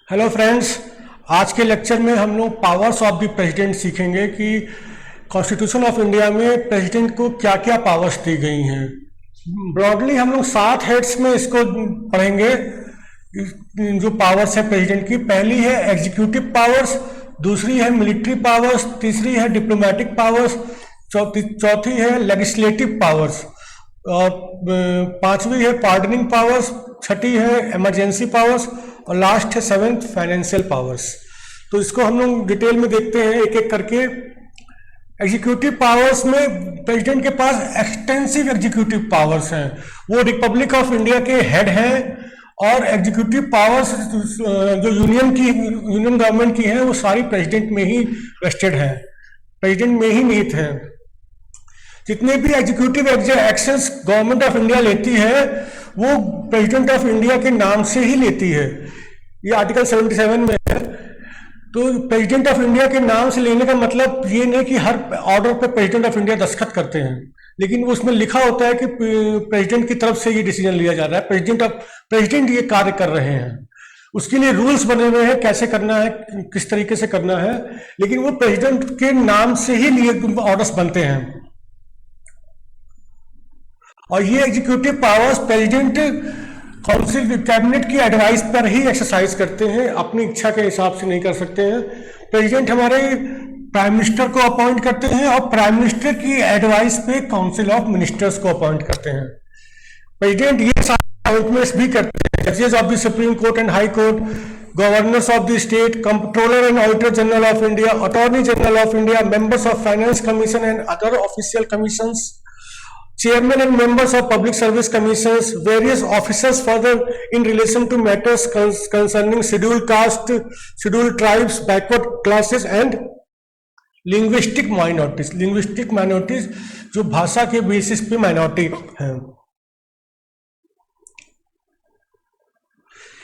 Hello friends. आज के lecture में हम लोग पावर्स ऑफ द प्रेसिडेंट सीखेंगे कि कॉन्स्टिट्यूशन ऑफ इंडिया में प्रेसिडेंट को क्या क्या पावर्स दी गई हैं। ब्रॉडली हम लोग 7 हेड्स में इसको पढ़ेंगे। जो पावर्स है प्रेसिडेंट की, पहली है एग्जीक्यूटिव पावर्स, दूसरी है मिलिट्री पावर्स, तीसरी है डिप्लोमेटिक पावर्स, चौथी है लेजिस्लेटिव पावर्स, और पांचवी है पार्डनिंग पावर्स, छठी है इमरजेंसी पावर्स, और लास्ट है 7th फाइनेंशियल पावर्स। तो इसको हम लोग डिटेल में देखते हैं एक एक करके। एग्जीक्यूटिव पावर्स में प्रेसिडेंट के पास एक्सटेंसिव एग्जीक्यूटिव पावर्स हैं। वो रिपब्लिक ऑफ इंडिया के हेड हैं, और एग्जीक्यूटिव पावर्स जो यूनियन गवर्नमेंट की है वो सारी प्रेसिडेंट में ही वेस्टेड है, प्रेसिडेंट में ही निहित है। जितने भी executive actions government of India लेती है वो प्रेसिडेंट ऑफ इंडिया के नाम से ही लेती है। ये आर्टिकल 77 में है। तो प्रेसिडेंट ऑफ इंडिया के नाम से लेने का मतलब ये नहीं कि हर ऑर्डर पे प्रेसिडेंट ऑफ इंडिया दस्तखत करते हैं, लेकिन उसमें लिखा होता है कि प्रेसिडेंट की तरफ से ये डिसीजन लिया जा रहा है, प्रेसिडेंट ये कार्य कर रहे हैं। उसके लिए रूल्स बने हुए हैं कैसे करना है, किस तरीके से करना है, लेकिन वो प्रेसिडेंट के नाम से ही लिए ऑर्डर्स बनते हैं। और ये executive powers president council cabinet की एडवाइस पर ही एक्सरसाइज करते हैं, अपनी इच्छा के हिसाब से नहीं कर सकते हैं। प्रेसिडेंट हमारे प्राइम मिनिस्टर को अपॉइंट करते हैं, और प्राइम मिनिस्टर की एडवाइस पे काउंसिल ऑफ मिनिस्टर्स को अपॉइंट करते हैं। प्रेसिडेंट ये सारे अपॉइंटमेंट्स भी करते हैं। जजेस of the supreme court and high court, governors of the state, controller and auditor general of India, attorney general of India, members of finance commission and other official commissions, chairman and members of public service commissions, various officers further in relation to matters concerning scheduled caste, scheduled tribes, backward classes and linguistic minorities जो भाषा के basis पे minority हैं।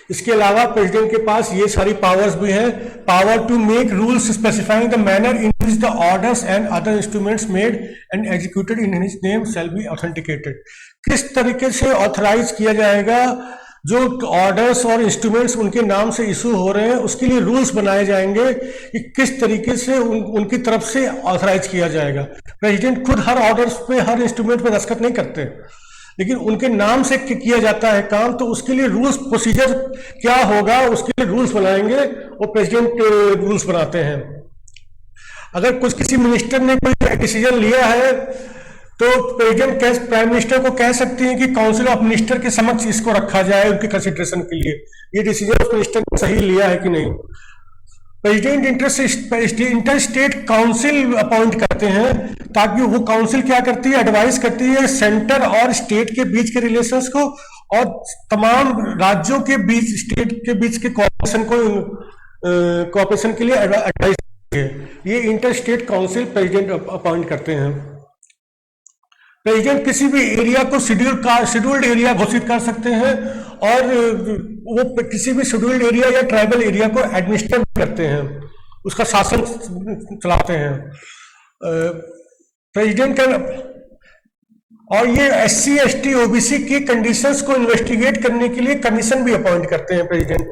इसके अलावा president के पास ये सारी पावर्स भी हैं। Power to make rules specifying the manner in which the orders and other instruments made and executed in his name shall be authenticated. किस तरीके से ऑथराइज किया जाएगा, जो ऑर्डर्स और इंस्ट्रूमेंट्स उनके नाम से इशू हो रहे हैं उसके लिए रूल्स बनाए जाएंगे कि किस तरीके से उनकी तरफ से ऑथराइज किया जाएगा। प्रेसिडेंट खुद हर ऑर्डर्स पे, हर इंस्ट्रूमेंट पे दस्तखत नहीं करते, लेकिन उनके नाम से किया जाता है काम। तो उसके लिए रूल्स प्रोसीजर क्या होगा, उसके लिए रूल्स बनाएंगे, और प्रेसिडेंट रूल्स बनाते हैं। अगर किसी मिनिस्टर ने कोई डिसीजन लिया है तो प्रेसिडेंट प्राइम मिनिस्टर को कह सकती हैं कि काउंसिल ऑफ मिनिस्टर के समक्ष इसको रखा जाए उनके कंसिडरेशन के लिए, ये डिसीजन मिनिस्टर ने सही लिया है कि नहीं। President inter state council appoint करते हैं, ताकि वो काउंसिल क्या करती है, एडवाइस करती है सेंटर और स्टेट के बीच के रिलेशंस को, और तमाम राज्यों के बीच, स्टेट के बीच के कोऑपरेशन के लिए एडवाइस है। ये inter state council president appoint करते हैं। प्रेसिडेंट किसी भी एरिया को शेड्यूल्ड एरिया घोषित कर सकते हैं, और वो किसी भी शेड्यूल्ड एरिया या ट्राइबल एरिया को एडमिनिस्टर करते हैं, उसका शासन चलाते हैं प्रेसिडेंट का। और ये SC ST OBC की कंडीशंस को इन्वेस्टिगेट करने के लिए कमीशन भी अपॉइंट करते हैं president.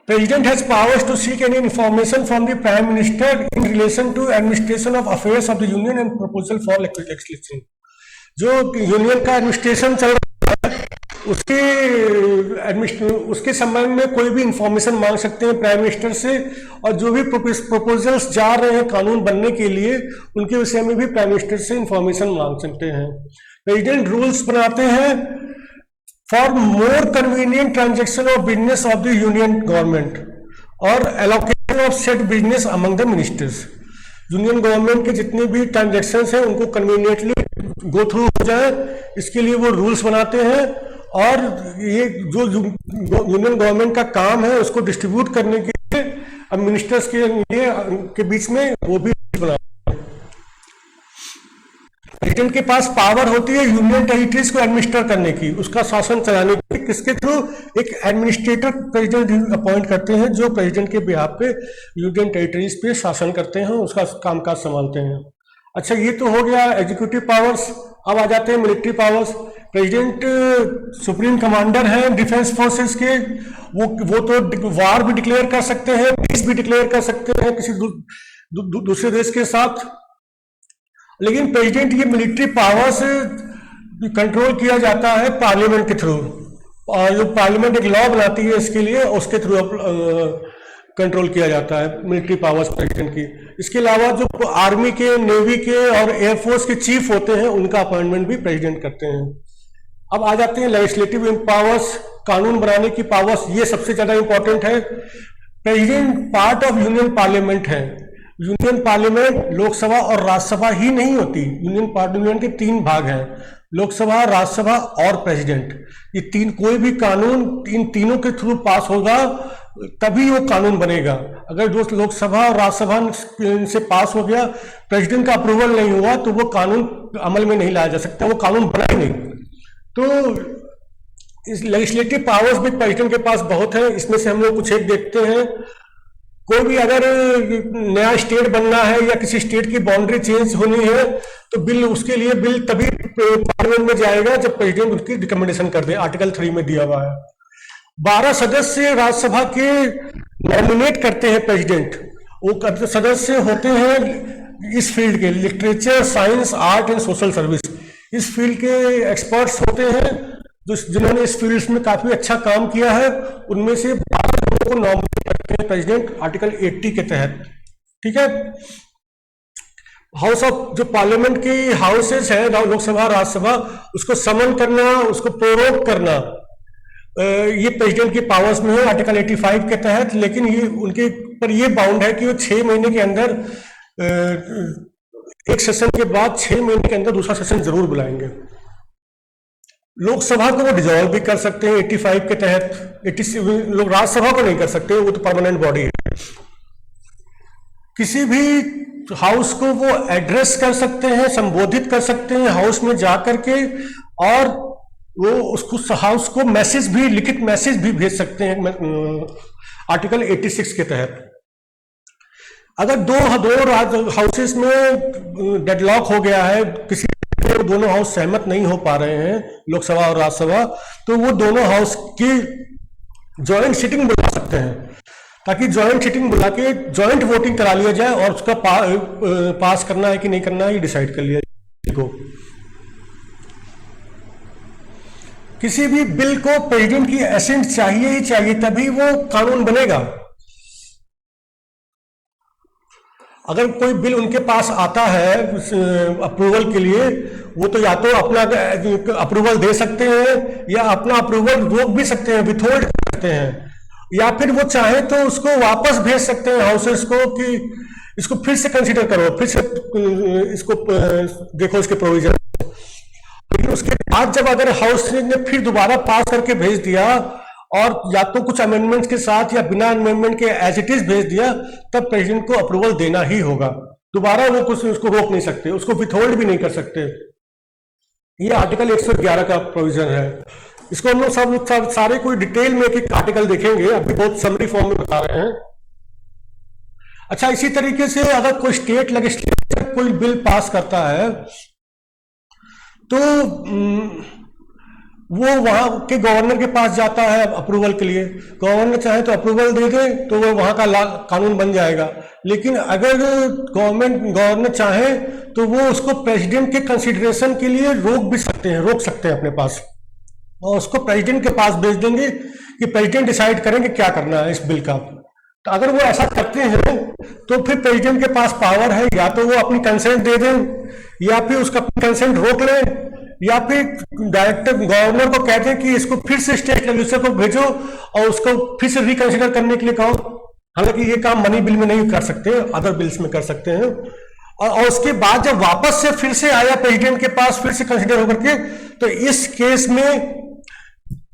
President has powers to seek any information from the Prime Minister in relation to administration of affairs of the Union and proposal for legislation। जो union का एडमिनिस्ट्रेशन चल रहा है उसके संबंध में कोई भी इंफॉर्मेशन मांग सकते हैं प्राइम मिनिस्टर से, और जो भी प्रपोजल्स जा रहे हैं कानून बनने के लिए उनके विषय में भी प्राइम मिनिस्टर से इंफॉर्मेशन मांग सकते हैं। प्रेसिडेंट रूल्स बनाते हैं for more convenient transaction of business of the union government, और allocation of set business among the ministers. Union government के जितने भी ट्रांजेक्शन हैं उनको कन्वीनियंटली गो थ्रू हो जाए, इसके लिए वो रूल्स बनाते हैं। और ये जो यूनियन गवर्नमेंट का काम है उसको डिस्ट्रीब्यूट करने के लिए मिनिस्टर्स के बीच में वो भी बनाते हैं। प्रेसिडेंट के पास पावर होती है यूनियन टेरिटरीज को एडमिनिस्टर करने की, उसका शासन चलाने की। किसके थ्रू? एक एडमिनिस्ट्रेटर प्रेसिडेंट अपॉइंट करते हैं जो प्रेसिडेंट के बिहाफ पे यूनियन टेरिटरीज पे शासन करते हैं, उसका कामकाज संभालते हैं। अच्छा, ये तो हो गया एग्जीक्यूटिव पावर्स। अब आ जाते हैं military powers. President supreme commander हैं डिफेंस फोर्सेस के, वो तो वार भी डिक्लेयर कर सकते हैं, पीस भी डिक्लेयर कर सकते हैं किसी दूसरे देश के साथ। लेकिन प्रेसिडेंट ये मिलिट्री पावर्स कंट्रोल किया जाता है पार्लियामेंट के थ्रू, और जो पार्लियामेंट एक लॉ बनाती है इसके लिए, उसके थ्रू कंट्रोल किया जाता है मिलिट्री पावर्स प्रेसिडेंट की। इसके अलावा जो आर्मी के, नेवी के और एयरफोर्स के चीफ होते हैं उनका अपॉइंटमेंट भी प्रेसिडेंट करते हैं। अब आ जाते हैं लेजिस्लेटिव पावर्स, कानून बनाने की पावर्स, ये सबसे ज्यादा इंपॉर्टेंट है। President part of union parliament है। यूनियन पार्लियामेंट लोकसभा और राज्यसभा ही नहीं होती, यूनियन पार्लियामेंट के 3 भाग हैं, लोकसभा, राज्यसभा और प्रेसिडेंट। ये कोई भी कानून इन तीनों के थ्रू पास होगा तभी वो कानून बनेगा। अगर जो लोकसभा और राज्यसभा से पास हो गया, प्रेसिडेंट का अप्रूवल नहीं हुआ, तो वो कानून अमल में नहीं लाया जा सकता, वो कानून बना ही नहीं। तो इस लेजिस्लेटिव पावर्स भी प्रेसिडेंट के पास बहुत है। इसमें से हम लोग कुछ एक देखते हैं। कोई भी अगर नया स्टेट बनना है या किसी स्टेट की बाउंड्री चेंज होनी है, तो उसके लिए बिल तभी पार्लियामेंट में जाएगा जब प्रेसिडेंट उसकी रिकमेंडेशन कर दे। आर्टिकल 3 में दिया हुआ है। 12 सदस्य राज्यसभा के नॉमिनेट करते हैं प्रेसिडेंट। वो सदस्य होते हैं इस फील्ड के, literature, science, art and social service, इस फील्ड के एक्सपर्ट्स होते हैं जिन्होंने इस फील्ड में काफी अच्छा काम किया है। उनमें से 12 लोगों को नॉमिनेट करते हैं प्रेसिडेंट आर्टिकल 80 के तहत। ठीक है। हाउस ऑफ जो पार्लियामेंट की हाउसेस है, लोकसभा, राज्यसभा, उसको समन करना, उसको प्रोरोग करना, ये प्रेसिडेंट की पावर्स में है आर्टिकल 85 के तहत। लेकिन ये उनके पर ये बाउंड है कि वो 6 महीने के अंदर, एक सेशन के बाद 6 महीने के अंदर दूसरा सेशन जरूर बुलाएंगे। लोकसभा को वो डिजॉल्व भी कर सकते हैं 85 के तहत। लोग राज्यसभा को नहीं कर सकते, वो तो परमानेंट बॉडी है। किसी भी हाउस को वो एड्रेस कर सकते हैं, संबोधित कर सकते हैं हाउस में जाकर के, और वो उसको हाउस को मैसेज भी, लिखित मैसेज भी भेज सकते हैं आर्टिकल 86 के तहत। अगर दो हाउसेस में डेडलॉक हो गया है, किसी दोनों हाउस सहमत नहीं हो पा रहे हैं, लोकसभा और राज्यसभा, तो वो दोनों हाउस की जॉइंट सिटिंग बुला सकते हैं, ताकि जॉइंट सिटिंग बुला के जॉइंट वोटिंग करा लिया जाए और उसका पास करना है कि नहीं करना है ये डिसाइड कर लिया जाए। किसी भी बिल को प्रेसिडेंट की एसेंट चाहिए ही चाहिए, तभी वो कानून बनेगा। अगर कोई बिल उनके पास आता है अप्रूवल के लिए, वो तो या तो अपना अप्रूवल दे सकते हैं या अपना अप्रूवल रोक भी सकते हैं, विथहोल्ड कर सकते हैं, या फिर वो चाहे तो उसको वापस भेज सकते हैं हाउसेस को कि इसको फिर से कंसीडर करो, फिर से इसको देखो इसके प्रोविजन। लेकिन उसके बाद जब अगर हाउस ने फिर दोबारा पास करके भेज दिया, और या तो कुछ अमेंडमेंट्स के साथ या बिना अमेंडमेंट के एज इट इज भेज दिया, तब प्रेसिडेंट को अप्रूवल देना ही होगा। दोबारा वो कुछ उसको रोक नहीं सकते, उसको विथहोल्ड भी नहीं कर सकते। ये आर्टिकल 111 का प्रोविजन है। इसको हम लोग सब सारे कोई डिटेल में एक आर्टिकल देखेंगे, अभी बहुत समरी फॉर्म में बता रहे हैं। अच्छा, इसी तरीके से अगर कोई स्टेट लेजिस्लेचर कोई बिल पास करता है, तो वो वहां के गवर्नर के पास जाता है अप्रूवल के लिए। गवर्नर चाहे तो अप्रूवल दे दे तो वो वहां का कानून बन जाएगा। लेकिन अगर गवर्नर चाहे तो वो उसको प्रेसिडेंट के कंसिडरेशन के लिए रोक सकते हैं अपने पास, और उसको प्रेसिडेंट के पास भेज देंगे कि प्रेसिडेंट डिसाइड करेंगे क्या करना है इस बिल का। तो अगर वो ऐसा करते हैं तो फिर प्रेसिडेंट के पास पावर है, या तो वो अपनी कंसेंट दे दें, या फिर उसका कंसेंट रोक लें, या फिर डायरेक्टर गवर्नर को कहते हैं कि इसको फिर से स्टेट लेजिस्लेचर को भेजो और उसको फिर से रिकंसिडर करने के लिए कहो। हालांकि ये काम मनी बिल में नहीं कर सकते, अदर बिल्स में कर सकते हैं। और उसके बाद जब वापस से फिर से आया प्रेसिडेंट के पास फिर से कंसिडर होकर के, तो इस केस में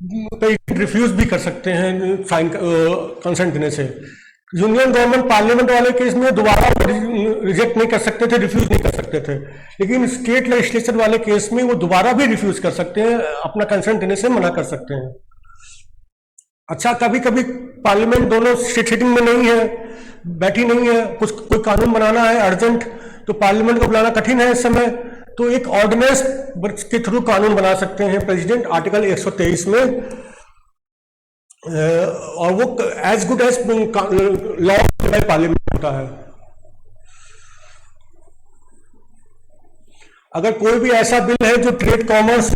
प्रेसिडेंट रिफ्यूज भी कर सकते हैं साइन कंसेंट देने से। यूनियन गवर्नमेंट पार्लियामेंट वाले केस में दोबारा रिजेक्ट नहीं कर सकते थे, रिफ्यूज नहीं कर सकते थे। लेकिन स्टेट लेजिस्लेचर वाले केस में वो दोबारा भी रिफ्यूज कर सकते हैं, अपना कंसेंट देने से मना कर सकते हैं। अच्छा, कभी कभी पार्लियामेंट दोनों सिटिंग में नहीं है, बैठी नहीं है, कोई कानून बनाना है अर्जेंट, तो पार्लियामेंट को बुलाना कठिन है इस समय, तो एक ऑर्डिनेंस के थ्रू कानून बना सकते हैं प्रेसिडेंट, आर्टिकल 123 में, और वो as good as law by parliament होता है। अगर कोई भी ऐसा बिल है जो ट्रेड कॉमर्स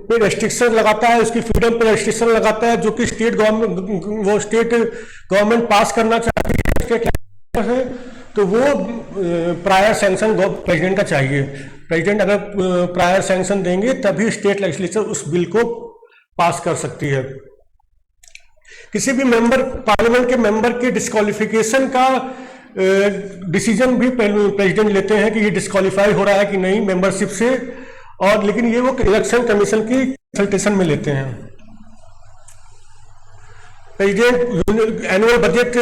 पे रेस्ट्रिक्शन लगाता है, उसकी फ्रीडम पे रेस्ट्रिक्शन लगाता है, जो कि स्टेट गवर्नमेंट पास करना चाहती है स्टेट है, तो वो प्रायर सैंक्शन प्रेसिडेंट का चाहिए। प्रेसिडेंट अगर प्रायर सैंक्शन देंगे तभी स्टेट लेजिस्लेचर उस बिल को पास कर सकती है। किसी भी मेंबर, पार्लियामेंट के मेंबर के डिस्क्वालिफिकेशन का डिसीजन भी प्रेसिडेंट लेते हैं कि ये डिस्क्वालीफाई हो रहा है कि नहीं मेंबरशिप से, और लेकिन ये वो इलेक्शन कमीशन की कंसल्टेशन में लेते हैं। प्रेसिडेंट एनुअल बजट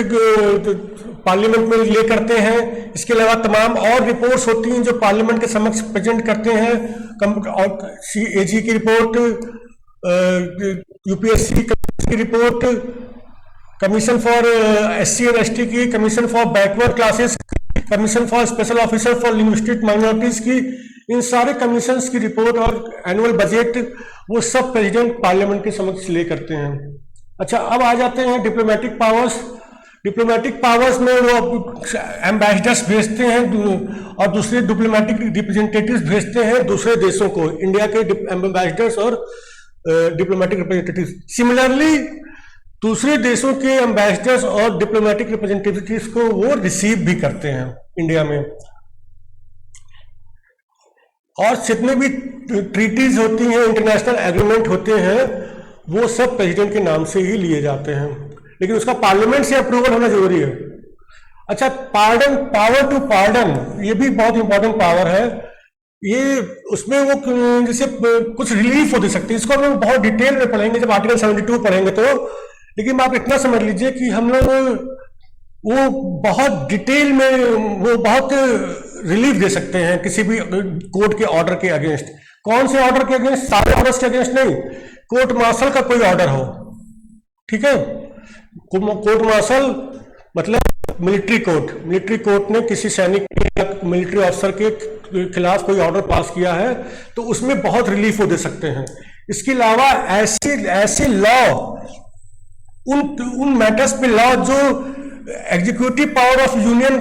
पार्लियामेंट में ले करते हैं। इसके अलावा तमाम और रिपोर्ट्स होती हैं जो पार्लियामेंट के समक्ष प्रेजेंट करते हैं, और एजी की रिपोर्ट, यूपीएससी की रिपोर्ट, कमीशन फॉर एससी और एसटी की, commission for backward classes, commission for special officer for linguistic minorities की, इन सारे कमीशंस की रिपोर्ट और एनुअल बजट वो सब प्रेसिडेंट पार्लियामेंट के समक्ष ले करते हैं। अच्छा, अब आ जाते हैं डिप्लोमेटिक पावर्स। डिप्लोमेटिक पावर्स में वो एम्बेसडर्स भेजते हैं और दूसरे डिप्लोमेटिक रिप्रेजेंटेटिव्स भेजते हैं दूसरे देशों को, इंडिया के एम्बेसडर्स और डिप्लोमेटिक रिप्रेजेंटेटिव्स। सिमिलरली दूसरे देशों के एम्बेसडर्स और डिप्लोमेटिक रिप्रेजेंटेटिव्स को वो रिसीव भी करते हैं इंडिया में। और जितने भी ट्रीटीज होती हैं, इंटरनेशनल एग्रीमेंट होते हैं, वो सब प्रेसिडेंट के नाम से ही लिए जाते हैं, लेकिन उसका पार्लियामेंट से अप्रूवल होना जरूरी है। अच्छा, पार्डन, पावर टू पार्डन, ये भी बहुत इंपॉर्टेंट पावर है। ये उसमें वो जैसे कुछ रिलीफ हो दे सकती है, इसको हम बहुत डिटेल में पढ़ेंगे जब आर्टिकल 72 पढ़ेंगे तो, लेकिन आप इतना समझ लीजिए कि हम लोग वो बहुत डिटेल में वो बहुत रिलीफ दे सकते हैं किसी भी कोर्ट के ऑर्डर के अगेंस्ट। कौन से ऑर्डर के अगेंस्ट? सारे ऑर्डर्स के अगेंस्ट नहीं, कोर्ट मार्शल का कोई ऑर्डर हो, ठीक है। कोर्ट मार्शल मतलब मिलिट्री कोर्ट, मिलिट्री कोर्ट ने किसी सैनिक या मिलिट्री ऑफिसर के खिलाफ कोई ऑर्डर पास किया है तो उसमें बहुत रिलीफ वो दे सकते हैं। इसके अलावा ऐसे लॉ, उन मैटर्स पे लॉ जो एग्जीक्यूटिव पावर ऑफ यूनियन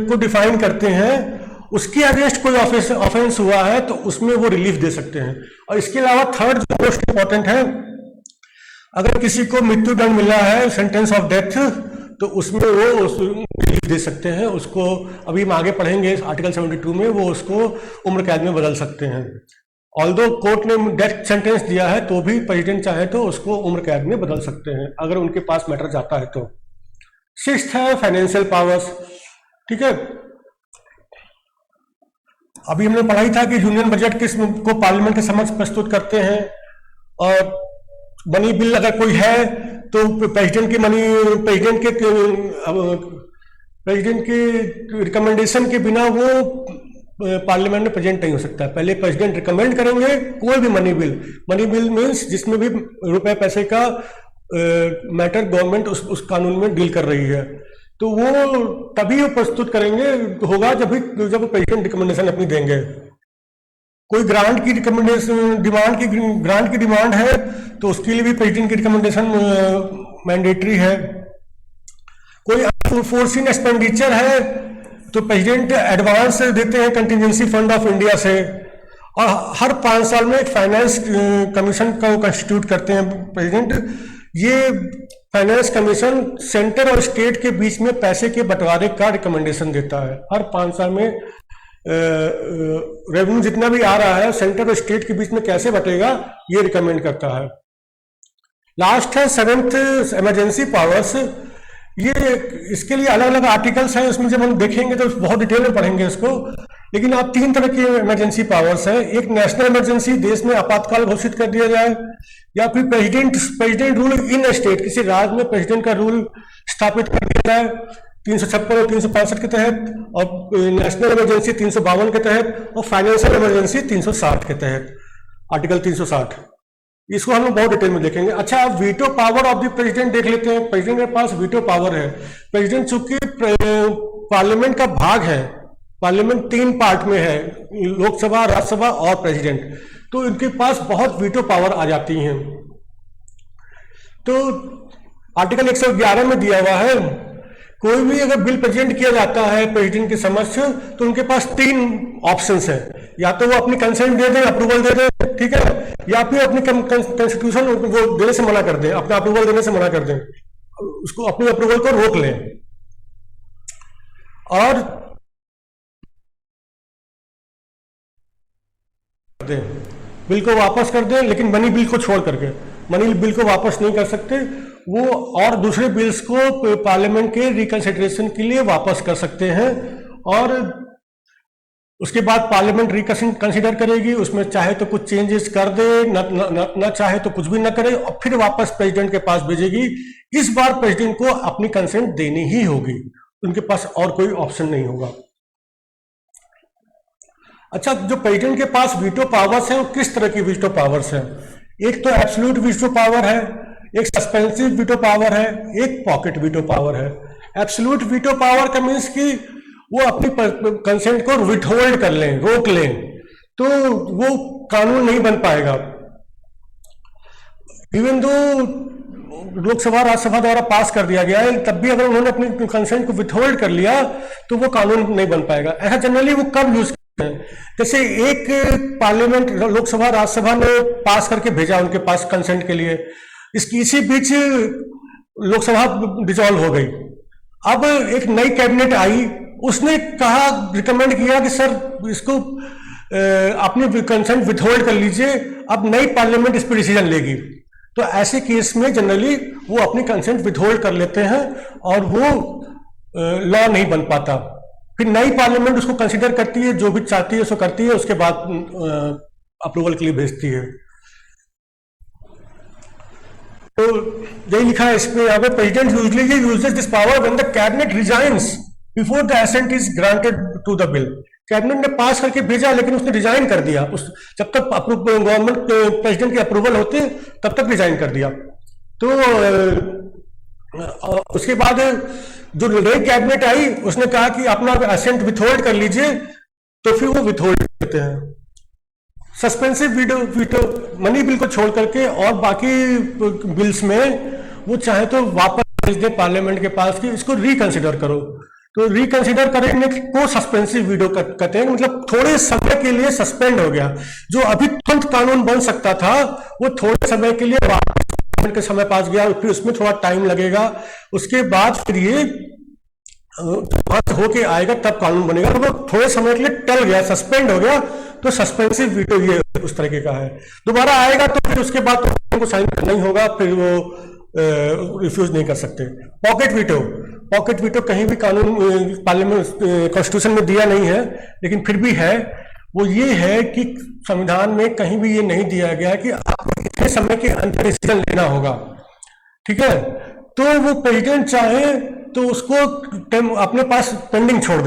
को डिफाइन करते हैं, उसके अगेंस्ट कोई ऑफेंस हुआ है तो उसमें वो रिलीफ दे सकते हैं। और इसके अलावा थर्ड जो मोस्ट इंपॉर्टेंट है, अगर किसी को मृत्यु दंड मिला है, सेंटेंस ऑफ डेथ, तो उसमें वो रिलीफ दे सकते हैं उसको। अभी हम आगे पढ़ेंगे आर्टिकल 72 में, वो उसको उम्र कैद में बदल सकते हैं। ऑल्दो कोर्ट ने डेथ सेंटेंस दिया है तो भी प्रेसिडेंट चाहे तो उसको उम्र कैद में बदल सकते हैं अगर उनके पास मैटर जाता है तो। सिक्स्थ है फाइनेंशियल पावर्स, ठीक है। अभी हमने पढ़ा ही था कि यूनियन बजट किस को पार्लियामेंट के समक्ष प्रस्तुत करते हैं, और मनी बिल अगर कोई है तो प्रेसिडेंट के रिकमेंडेशन के बिना वो पार्लियामेंट में प्रेजेंट नहीं हो सकता। पहले प्रेसिडेंट रिकमेंड करेंगे कोई भी money bill. Money bill means जिसमें भी रुपए पैसे का मैटर गवर्नमेंट उस कानून में डील कर रही है, तो वो तभी वो प्रस्तुत करेंगे होगा जब प्रेसिडेंट रिकमेंडेशन अपनी देंगे। कोई ग्रांट की रिकमेंडेशन ग्रांट की डिमांड है तो उसके लिए भी प्रेसिडेंट की रिकमेंडेशन मैंडेटरी है। कोई अनफोर्सीन एक्सपेंडिचर है तो प्रेसिडेंट एडवांस देते हैं कंटिजेंसी फंड ऑफ इंडिया से। और हर 5 साल में एक फाइनेंस कमीशन को कंस्टिट्यूट करते हैं प्रेसिडेंट। ये फाइनेंस कमीशन सेंटर और स्टेट के बीच में पैसे के बंटवारे का रिकमेंडेशन देता है। हर 5 साल में रेवेन्यू जितना भी आ रहा है सेंटर और स्टेट के बीच में कैसे बटेगा ये रिकमेंड करता है। लास्ट है 7th इमरजेंसी पावर्स। ये इसके लिए अलग अलग आर्टिकल्स हैं, उसमें जब हम देखेंगे तो बहुत डिटेल में पढ़ेंगे इसको। लेकिन आप 3 तरह की इमरजेंसी पावर्स है। एक नेशनल इमरजेंसी, देश में आपातकाल घोषित कर दिया जाए, या फिर प्रेसिडेंट रूल इन स्टेट, किसी राज्य में प्रेसिडेंट का रूल स्थापित कर दिया जाए 356 और 365 के तहत, और नेशनल इमरजेंसी 352 के तहत, और फाइनेंशियल इमरजेंसी 360 के तहत, आर्टिकल 360। इसको हम लोग बहुत डिटेल में देखेंगे। अच्छा, अब veto power of the president देख लेते हैं। प्रेसिडेंट के पास वीटो पावर है। प्रेसिडेंट चूंकि पार्लियामेंट का भाग है, पार्लियामेंट 3 पार्ट में है, लोकसभा, राज्यसभा और प्रेसिडेंट, तो इनके पास बहुत वीटो पावर आ जाती हैं। तो आर्टिकल 111 में दिया हुआ है, कोई भी अगर बिल प्रेजेंट किया जाता है प्रेसिडेंट के समक्ष तो उनके पास 3 ऑप्शंस हैं, या तो वो अपनी कंसेंट दे दें, अप्रूवल दे दें, ठीक है, या फिर अपनी कॉन्स्टिट्यूशन वो देने से मना कर दें, अपना अप्रूवल देने से मना कर दें, उसको अपनी अप्रूवल को रोक लें और बिल को वापस कर दें, लेकिन मनी बिल को छोड़ करके। मनी बिल को वापस नहीं कर सकते वो, और दूसरे बिल्स को पार्लियामेंट के रिकंसिडरेशन के लिए वापस कर सकते हैं, और उसके बाद पार्लियामेंट रिकंसिडर करेगी, उसमें चाहे तो कुछ चेंजेस कर दे, न चाहे तो कुछ भी न करे, और फिर वापस प्रेसिडेंट के पास भेजेगी। इस बार प्रेसिडेंट को अपनी कंसेंट देनी ही होगी, उनके पास और कोई ऑप्शन नहीं होगा। अच्छा, जो प्रेसिडेंट के पास वीटो पावर्स हैं वो किस तरह की वीटो पावर्स हैं? एक तो एब्सोल्यूट वीटो पावर है, एक सस्पेंसिव वीटो पावर है, एक पॉकेट वीटो पावर है। एब्सोल्यूट वीटो पावर का मीन्स कि वो अपनी कंसेंट को विथहोल्ड कर लें, रोक लें, तो वो कानून नहीं बन पाएगा। इवन दो लोकसभा राज्यसभा द्वारा पास कर दिया गया है, तब भी अगर उन्होंने अपनी कंसेंट को विथहोल्ड कर लिया तो वो कानून नहीं बन पाएगा। ऐसा जनरली वो कब यूज करते हैं? जैसे एक पार्लियामेंट, लोकसभा राज्यसभा ने पास करके भेजा उनके पास कंसेंट के लिए, इसी बीच लोकसभा डिसॉल्व हो गई। अब एक नई कैबिनेट आई, उसने कहा, रिकमेंड किया कि सर इसको अपनी कंसेंट विथहोल्ड कर लीजिए, अब नई पार्लियामेंट इस पर डिसीजन लेगी। तो ऐसे केस में जनरली वो अपनी कंसेंट विथहोल्ड कर लेते हैं और वो लॉ नहीं बन पाता। फिर नई पार्लियामेंट उसको कंसीडर करती है, जो भी चाहती है उसको करती है, उसके बाद अप्रूवल के लिए भेजती है। तो यही लिखा है इसमें, यहाँ पे president usually uses this power when the cabinet resigns before the assent is granted to the bill. Cabinet ने पास करके भेजा लेकिन उसने रिजाइन कर दिया, जब तक गवर्नमेंट प्रेसिडेंट के अप्रूवल होते तब तक रिजाइन कर दिया। तो उसके बाद जो नई कैबिनेट आई उसने कहा कि अपना असेंट विथहोल्ड कर लीजिए, तो फिर वो विथहोल्ड करते हैं। सस्पेंसिव वीटो मनी बिल को छोड़ करके और बाकी बिल्स में वो चाहे तो वापस भेज दे पार्लियामेंट के पास कि इसको रिकंसिडर करो। तो रिकंसिडर करने को सस्पेंसिव वीटो कहते हैं, मतलब थोड़े समय के लिए सस्पेंड हो गया। जो अभी तुरंत कानून बन सकता था वो थोड़े समय के लिए वापस के समय पास गया, फिर उसमें थोड़ा टाइम लगेगा, उसके बाद फिर ये होके आएगा तब कानून बनेगा। तो वो थोड़े समय के लिए टल गया, सस्पेंड हो गया, तो सस्पेंसिव वीटो ये उस तरीके का है। दोबारा आएगा तो फिर उसके बाद तो उनको साइन करना ही होगा, फिर वो रिफ्यूज नहीं कर सकते। पॉकेट वीटो कहीं भी कानून पार्लियामेंट कॉन्स्टिट्यूशन में दिया नहीं है, लेकिन फिर भी है। वो ये है कि संविधान में कहीं भी ये नहीं दिया गया कि आपको इतने समय के अंदर डिसीजन लेना होगा, ठीक है। तो वो प्रेसिडेंट चाहे तो उसको अपने पास पेंडिंग छोड़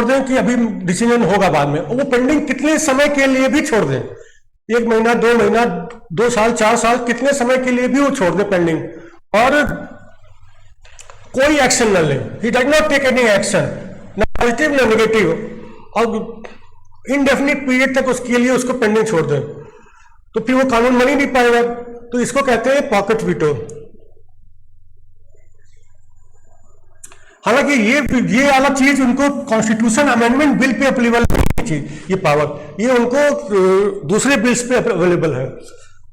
दें कि अभी डिसीजन होगा बाद में। वो पेंडिंग कितने समय के लिए भी छोड़ दें, 1 महीना, 2 महीना, 2 साल, 4 साल, कितने समय के लिए भी वो छोड़ दें पेंडिंग, और कोई एक्शन न ले। He does not take any action, न पॉजिटिव न नेगेटिव, और इनडेफिनिट पीरियड तक उसके लिए उसको पेंडिंग छोड़ दें, तो फिर वो कानून बन ही नहीं पाएगा। तो इसको कहते हैं पॉकेट वीटो। हालांकि ये वाला चीज उनको कॉन्स्टिट्यूशन अमेंडमेंट बिल पे अप्लीबल नहीं थी, ये पावर, ये उनको दूसरे बिल्स पे अवेलेबल है।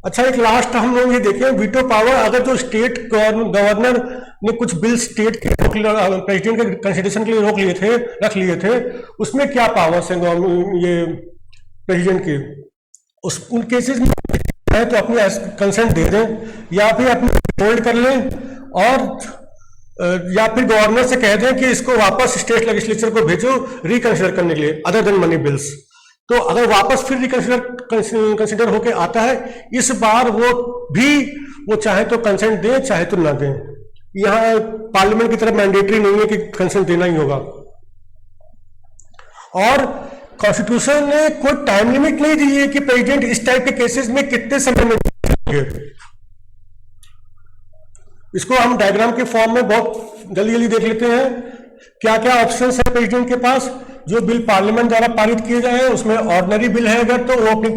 अच्छा, एक लास्ट हम लोग ये देखें, वीटो पावर अगर जो स्टेट गवर्नर ने कुछ बिल स्टेट के प्रेसिडेंट के कंसिडरेशन के लिए रख लिए थे, उसमें क्या पावर्स हैं ये प्रेसिडेंट के। उन केसेस में है तो अपनी कंसेंट दे दें, या फिर अपनी होल्ड कर लें, और या फिर गवर्नर से कह दें कि इसको वापस स्टेट लेजिस्लेचर को भेजो रिकंसिडर करने के लिए, अदर देन मनी बिल्स। तो अगर वापस फिर कंसिडर होके आता है, इस बार वो चाहे तो कंसेंट दें चाहे तो ना दें। यहां पार्लियामेंट की तरफ मैंडेटरी नहीं है कि कंसेंट देना ही होगा। और कॉन्स्टिट्यूशन ने कोई टाइम लिमिट नहीं दी है कि प्रेसिडेंट इस टाइप के केसेस में कितने समय में देंगे। इसको हम डायग्राम के फॉर्म में बहुत जल्दी देख लेते हैं। क्या क्या ऑप्शंस है प्रेसिडेंट के पास। जो बिल पार्लियामेंट द्वारा पारित किए गए हैं उसमें ऑर्डिनरी बिल है अगर तो वो अपनी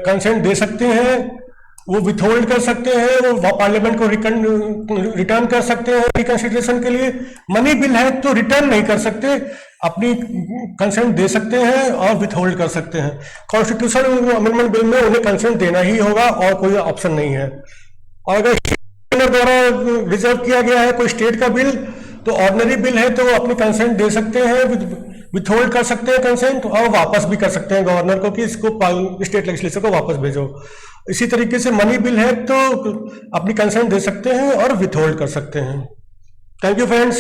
कंसेंट दे सकते हैं, वो विथहोल्ड कर सकते हैं, वो पार्लियामेंट को रिटर्न कर सकते हैं रिकंसिडरेशन के लिए। मनी बिल है तो रिटर्न नहीं कर सकते, अपनी कंसेंट दे सकते हैं और विथहोल्ड कर सकते हैं। कॉन्स्टिट्यूशन अमेंडमेंट बिल में उन्हें कंसेंट देना ही होगा और कोई ऑप्शन नहीं है। और अगर द्वारा रिजर्व किया गया है कोई स्टेट का बिल तो ऑर्डिनरी बिल है तो वो अपनी कंसेंट दे सकते हैं, विथहोल्ड कर सकते हैं कंसेंट और वापस भी कर सकते हैं गवर्नर को कि इसको स्टेट लेजिस्लेचर को वापस भेजो। इसी तरीके से मनी बिल है तो अपनी कंसेंट दे सकते हैं और विथहोल्ड कर सकते हैं। Thank you friends.